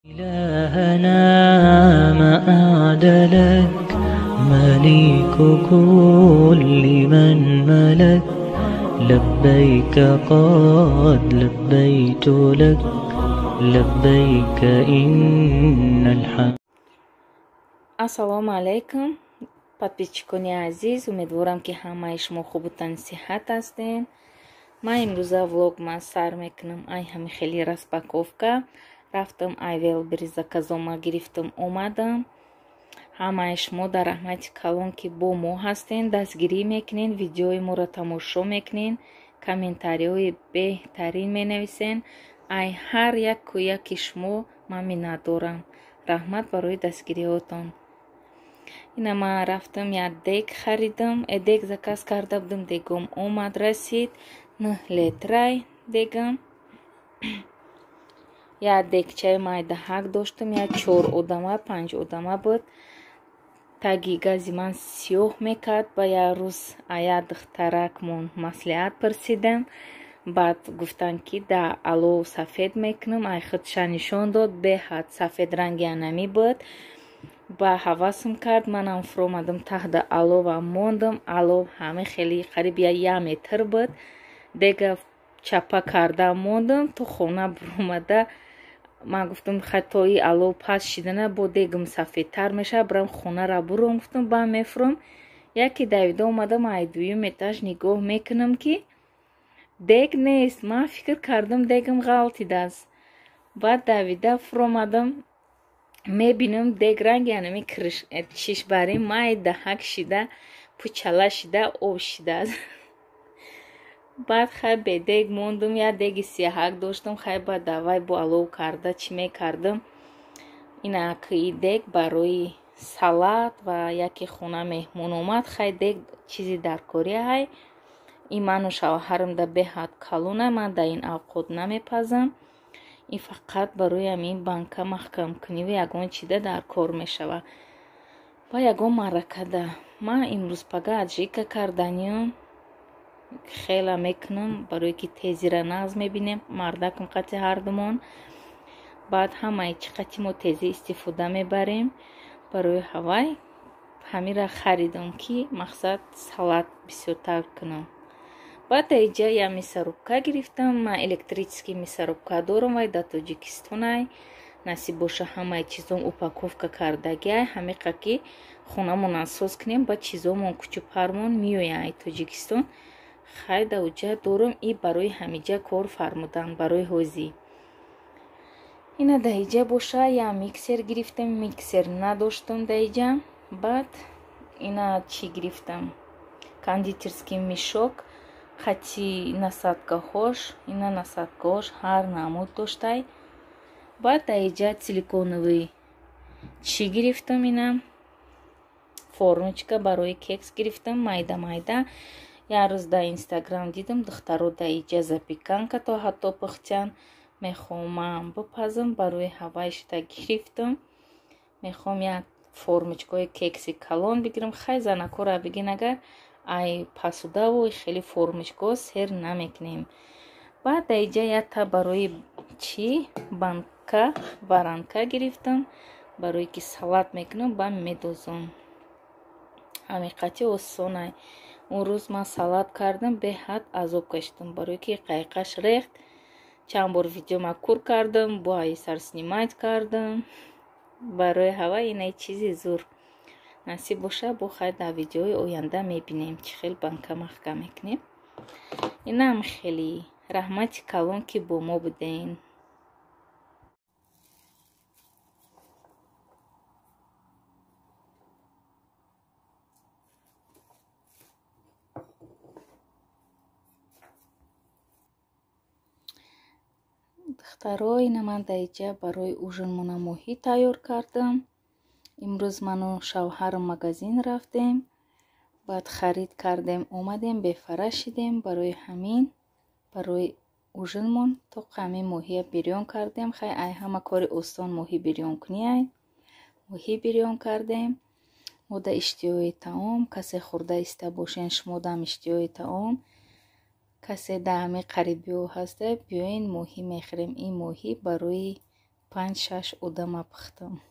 إلهنا ما أعدلك مليك كل من ملك لبيك قد لبيت لك لبيك إن الحمد. ассалому алайкум, подписчикони азиз, умедворам ки ҳамаи шумо хубу тансиҳат ҳастем. Ман имрӯза влогма сар мекунам. Ай ҳами хели распаковка рафтам, айвел бриза казома гирифтам, омадам. Ҳамаи шумо дар раҳмати калон ки бо мо ҳастен, дастгирӣ мекунен, видеои моро тамошо мекунен, комментариҳои беҳтарин менависен. Ай ҳар яку яки шумо ман миннатдорам. раҳмат барои дастгириҳотон. ина ман рафтам як дег харидам. Дег заказ карда будам, дегом омад, расид 9 литрай дегам. як дегчаи майдаҳак доштам, як 4 одама 5 одама буд. таги гази ман сиёҳ мекард. ба як рӯз ая духтаракмон маслиҳат пурсидам. баъд гуфтанд ки да алов сафед мекунам. ай худша нишон дод, беҳад сафед ранги анамӣ буд. ба ҳавасам кард, манам фуромадам таҳта аловам мондам. алов ҳамин хели қариб 1 метр буд. дега чапа карда мондам. то хона буромада ман гуфтам хатои алов пас шидана, бо дегам сафедтар меша, брам хонара буром. гуфтам ба мефуром. яки давида омадам, ай дуюм этаж нигоҳ мекунам ки дег нест. ман фикр кардам дегам ғалтидааст. баъд давида фуромадам, мебинам дег ранги анами чишбари майдаҳак шида, пучала шида, об шидааст. баъд хай бе дег мондам. як деги сиёҳак доштам. хай ба давай бо алов карда чӣ мекардам. инаки дег барои салат ва яке хона меҳмон омад. хай дег чизи даркорӣ ҳай. ин ману шавҳарам да беҳад калона, ман да ин авқот намепазам. ин фақат барои ҳамин банка маҳкамкуниву ягон чида дар кор мешавад. ва ягон маъракада ман имрӯз пага аҷика карданиам хела мекунам, барое ки тезира нағз мебинем. мардакам қати ҳардумон. баъд ҳамаи чӣ қати мо тезӣ истифода мебарем. барои ҳавай ҳамира харидам ки мақсад салат бисёртар кунам. баъд даиҷа як мясорубка гирифтам. ман электрический мясорубка дорам, вай дар Тоҷикистонай. насиб боша ҳамаи чизом упаковка кардагиай. ҳамиқа ки хонамон насоз кунем, ба чизомон кучупармон меоян ай Тоҷикистон. хай даоҷа дорам. и барои ҳамиҷа кор фармудан, барои ҳозӣ. ина даиҷа боша як миксер гирифтам. миксер надоштам даиҷа. баъд ина чӣ гирифтам, кондитерский мешок, қати насадкаҳош. ина насадкаҳош ҳар намуд доштай. баъд даиҷа силиконовый чӣ гирифтам, ина формочка барои кекс гирифтам, майда майда. як рӯз дар инстаграм дидам духтаро даиҷа запеканка то ҳатто пухтян. мехоҳам ман бипазам, барои ҳавай шуда гирифтам. мехоҳам як формочкаи кекси калон бигирам. хай занакора бигин агар ай пасудаву хеле формочкаҳо сер намекунем. баъд даиҷа якта барои чӣ банка варанка гирифтам, барое ки салат мекунам, ба медозам. ҳамиқати осонай. он рӯз ман салат кардам, беҳад азоб кашидам, барое ки қайқаш рехт. чанд бор видеома кур кардам, бо ай сарснимат кардам. барои ҳава инай чизи зур. насиб боша бо хай дар видеои оянда мебинем чӣ хел банка маҳкам мекунем. инам хеле раҳмати калон ки бо мо будем. духтаро, ина ман даиҷа барои ужинмона моҳӣ тайёр кардам. имрӯз ману шавҳарам магазин рафтем. баъд харид кардем, омадем, бефара шидем. барои ҳамин барои ужинмон тоқ ҳамин моҳия бирён кардем. хай ай ҳама кори осон моҳӣ бирёнкуниай. моҳӣ бирён кардем. мо да иштиҳои таом, касе хӯрда иста бошен шумо дам иштиҳои таом, касе да ҳамин қарибиҳо ҳаста, биёин моҳӣ мехӯрем. ин моҳӣ барои 5-6 одама пухтам.